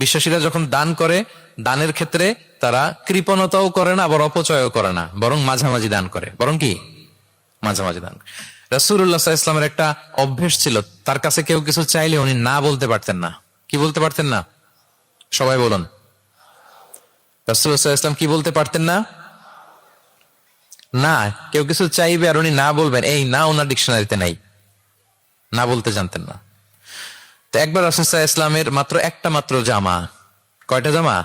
বিশ্বাসীরা যখন দান করে, দানের ক্ষেত্রে তারা কৃপণতাও করে না, আবার অপচয়ও করে না, বরং মাঝামাঝি দান করে। বরং কি মাঝামাঝি দান। রাসূলুল্লাহ সাল্লাল্লাহু আলাইহি ওয়াসাল্লামের একটা অভ্যেস ছিল, তার কাছে কেউ কিছু চাইলে উনি না বলতে পারতেন না। কি বলতে পারতেন না? সবাই বলুন। রাসূলুল্লাহ সাল্লাল্লাহু আলাইহি ওয়াসাল্লাম কি বলতে পারতেন না? না। কেউ কিছু চাইবে আর উনি না বলবেন, এই না ওনার ডিকশনারিতে নাই, না বলতে জানতেন না। তো একবার রাসূল সাল্লাল্লাহু আলাইহি ওয়াসাল্লামের মাত্র একটা মাত্র জামা, কয়টা জামা?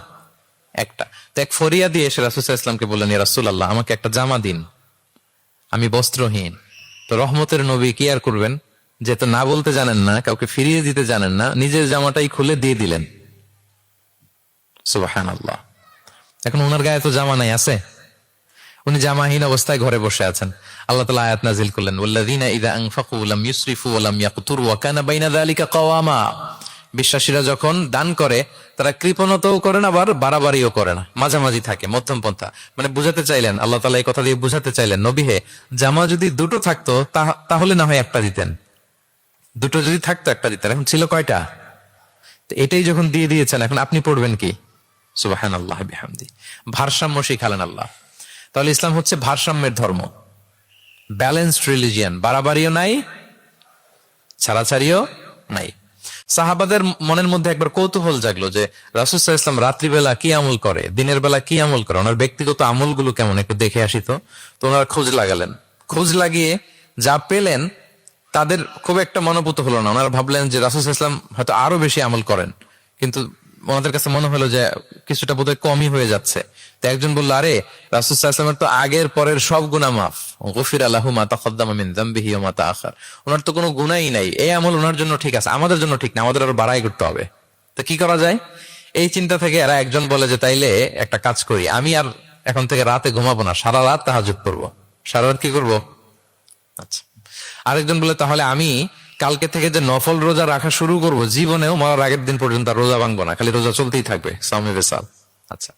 একটা। তো এক ফরিয়াদি এসে রাসূল সাল্লাল্লাহু আলাইহি ওয়াসাল্লামকে বললেন, ইয়া রাসূলুল্লাহ, আমাকে একটা জামা দিন, আমি বস্ত্রহীন। তো রহমতের নবী কি আর করবেন, যেহেতু না বলতে জানেন না, কাউকে ফিরিয়ে দিতে জানেন না, নিজের জামাটাই খুলে দিয়ে দিলেন। সুবহানাল্লাহ। এখন ওনার গায়ে তো জামা নাই, আছে? উনি জামাহীন অবস্থায় ঘরে বসে আছেন। আল্লাহ তাআলা আয়াত নাযিল করলেন, ওয়াল্লাযীনা ইযা আনফাকু লাম ইউসরিফু ওয়া লাম ইয়াকতুরু ওয়া কানা বাইনা যালিকা কাওয়ামা। বিশ্বাসীরা যখন দান করে তারা কৃপণতাও করে না, আবার বাড়াবাড়িও করে না, মাঝামাঝি থাকে, মধ্যম পন্থা। মানে বুঝাতে চাইলেন, আল্লাহ তাআলা এই কথা দিয়ে বুঝাতে চাইলেন, নবী হে, জামা যদি দুটো থাকতো তাহলে না হয় একটা দিতেন, দুটো যদি থাকতো একটা দিতেন। এখন ছিল কয়টা? তো এটাই যখন দিয়ে দিয়েছেন, এখন আপনি পড়বেন কি? সুবহানাল্লাহ বিহামদি। ভারসাম্য শিখালেন আল্লাহ। তাহলে ইসলাম হচ্ছে ভারসাম্যের ধর্ম, ব্যালেন্সড রিলিজিয়ান। বাড়াবাড়িও নাই, ছাড়াছাড়িও নাই। সাহাবাদের মনের মধ্যে একবার কৌতূহল জাগলো যে রাসূল সাল্লাল্লাহু আলাইহি ওয়াসাল্লাম রাত্রিবেলা কি আমল করে, দিনের বেলা কি আমল করে, ওনার ব্যক্তিগত আমলগুলো কেমন, একটু দেখে আসি। তো ওনারা খোঁজ লাগালেন। খোঁজ লাগিয়ে যা পেলেন তাদের খুব একটা মনোভূত হলো না। ওনারা ভাবলেন যে রাসূল সাল্লাল্লাহু আলাইহি ওয়াসাল্লাম হয়তো আরো বেশি আমল করেন, কিন্তু ওনাদের কাছে মনে হলো যে কিছুটা বোধহয় কমই হয়ে যাচ্ছে। তো একজন বলল, আরে রাসূল সাল্লাল্লাহু আলাইহি ওয়াসাল্লামের তো আগের পরের সব গুনাহ মাফ, গুফিরা লাহু মা তাকদ্দামা মিন যামবিহি ওয়া মা তাআখার। ওনার তো কোনো গুনাহই নাই, এই আমল ওনার জন্য ঠিক আছে, আমাদের জন্য ঠিক না, আমাদের আরো বাড়াই করতে হবে। তো কি করা যায়? এই চিন্তা থেকে এরা একজন বলে যে তাইলে একটা কাজ করি, আমি আর এখন থেকে রাতে ঘুমাবো না, সারা রাত তাহাজ্জুদ পড়বো। সারা রাত কি করবো? আচ্ছা। আরেকজন বলে, তাহলে আমি কালকে থেকে যে নফল রোজা রাখা শুরু করব, জীবনেও মরার আগের দিন পর্যন্ত আর রোজা ভাঙবো না, খালি রোজা চলতেই থাকবে, সাওমে বিসাল। আচ্ছা,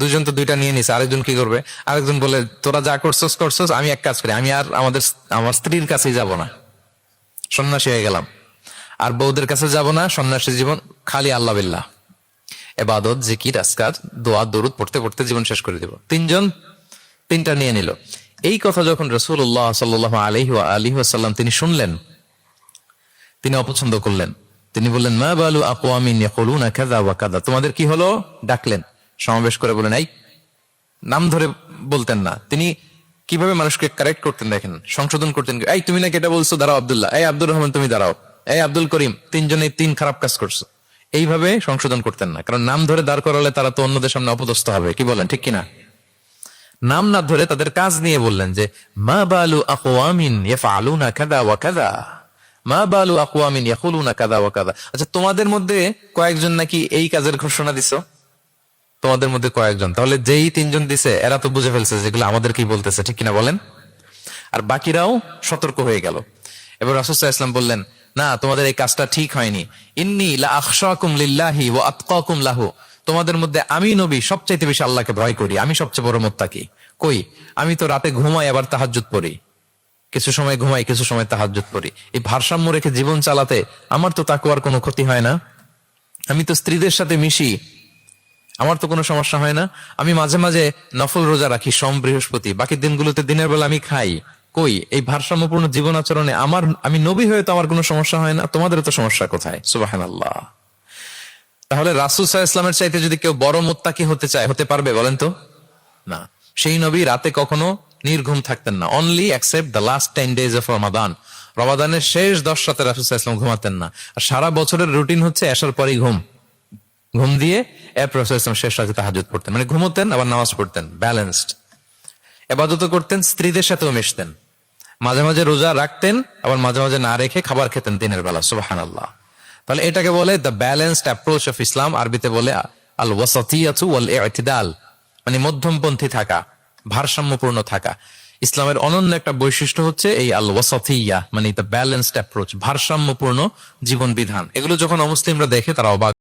দুজন তো দুইটা নিয়ে নিছে। আরেকজন কি করবে? আরেকজন বলে, তোরা যা করছস, আমি এক কাজ করি, আমি আর আমার স্ত্রীর কাছেই যাব না, সন্ন্যাসী হয়ে গেলাম, আর বউদের কাছে যাব না, সন্ন্যাসী জীবন, খালি আল্লাহ বিল্লাহ, ইবাদত, জিকির, আজকার, দোয়া দরুদ পড়তে পড়তে জীবন শেষ করে দেব। তিনজন তিনটা নিয়ে নিল। এই কথা যখন রাসূলুল্লাহ সাল্লাল্লাহু আলাইহি ওয়া আলিহি ওয়াসাল্লাম তিনি শুনলেন, তিনি অপছন্দ করলেন। তিনি বললেন, মা বালু আকওয়ামিন ইয়াকুলুনা কাযা ওয়া কাযা। তোমাদের কি হলো? ডাকলেন, সমাবেশ করে বলেন, এই, নাম ধরে বলতেন না। তিনি কিভাবে মানুষকে কারেক্ট করতেন দেখেন, সংশোধন করতেন। এই, তুমি নাকি এটা বলছো, দাঁড়াও আব্দুল্লাহ, এই আব্দুর রহমান তুমি দাঁড়াও, এই আব্দুল করিম, তিনজনেই তিন খারাপ কাজ করছো। এইভাবে সংশোধন করতেন না, কারণ নাম ধরে দাঁড় করালে তারা তো অন্যদের সামনে অপদস্থ হবে। কি বলেন, ঠিক কিনা? নাম না ধরে তাদের কাজ নিয়ে বললেন যে, মা বালু আকওয়ামিন ইয়াফআলুনা কাযা ওয়া কাযা, মা বালু আকওয়ামিন ইয়াকুলুনা কাযা ওয়া কাযা। আচ্ছা, তোমাদের মধ্যে কয়েকজন নাকি এই কাজের ঘোষণা দিছো, তোমাদের মধ্যে কয়েকজন। তাহলে যেই তিনজন দিছে এরা তো বুঝে ফেলছে যেগুলো আমাদের কি বলতেছে, ঠিক কিনা বলেন? আর বাকিরাও সতর্ক হয়ে গেল। এবার রাসূল সাল্লাল্লাহু আলাইহি ওয়াসাল্লাম বললেন, না, তোমাদের এই কাজটা ঠিক হয়নি। ইন্নী লা আখশাকুম লিল্লাহি ওয়া আতকাকুম লাহু। তোমাদের মধ্যে আমি নবী সবচাইতে বেশি আল্লাহকে ভয় করি, আমি সবচেয়ে বড় মুত্তাকি। কই, আমি তো রাতে ঘুমাই, আবার তাহাজ্জুদ পড়ি, কিছু সময় ঘুমাই, কিছু সময় তাহাজ্জুদ পড়ি। এই ভারসাম্য রেখে জীবন চালাতে আমার তো তাকওয়ার কোনো ক্ষতি হয় না। আমি তো স্ত্রীদের সাথে মিশি, আমার তো কোনো সমস্যা হয় না। আমি মাঝে মাঝে নফল রোজা রাখি, সোম বৃহস্পতি, বাকি দিনগুলোতে দিনের বেলা আমি খাই। কই, এই ভারসাম্যপূর্ণ জীবন আচরণে আমি নবী হয়ে তো আমার কোনো সমস্যা হয় না, তোমাদের তো সমস্যা কোথায়? সুবহানাল্লাহ। তাহলে রাসূল সাল্লাল্লাহু আলাইহি ওয়াসাল্লামের চাইতে যদি কেউ বড় মুত্তাকি হতে চায়, হতে পারবে বলেন তো? না। সেই নবী রাতে কখনো নির্ঘুম থাকতেন না, only accept the last 10 days of Ramadan. রমাদানের শেষ 10 রাতে রাসূল সাল্লাল্লাহু আলাইহি ওয়াসাল্লাম ঘুমাতেন না। আর সারা বছরের রুটিন হচ্ছে এশার পরেই ঘুম দিয়ে এরপর রাসূল সাল্লাল্লাহু আলাইহি ওয়াসাল্লাম শেষ রাতে তাহাজ্জুদ পড়তেন। মানে ঘুমোতেন, আবার নামাজ পড়তেন, ব্যালেন্সড। ইবাদত করতেন, স্ত্রীদের সাথেও মিশতেন, মাঝে মাঝে রোজা রাখতেন, আবার মাঝে মাঝে না রেখে খাবার খেতেন দিনের বেলা। সুবহানাল্লাহ। তাহলে এটাকে বলে the balanced approach of Islam. আরবিতে বলে আল ওয়াসাতিয়াতু ওয়াল ইতিদাল, মানে মধ্যমপন্থী থাকা, ভারসাম্যপূর্ণ থাকা। ইসলামের অনন্য একটা বৈশিষ্ট্য হচ্ছে এই আল ওয়াসাতিয়া, মানে দ্য ব্যালেন্সড অ্যাপ্রোচ, ভারসাম্যপূর্ণ জীবন বিধান। এগুলো যখন অমুসলিমরা দেখে তারা অবাক।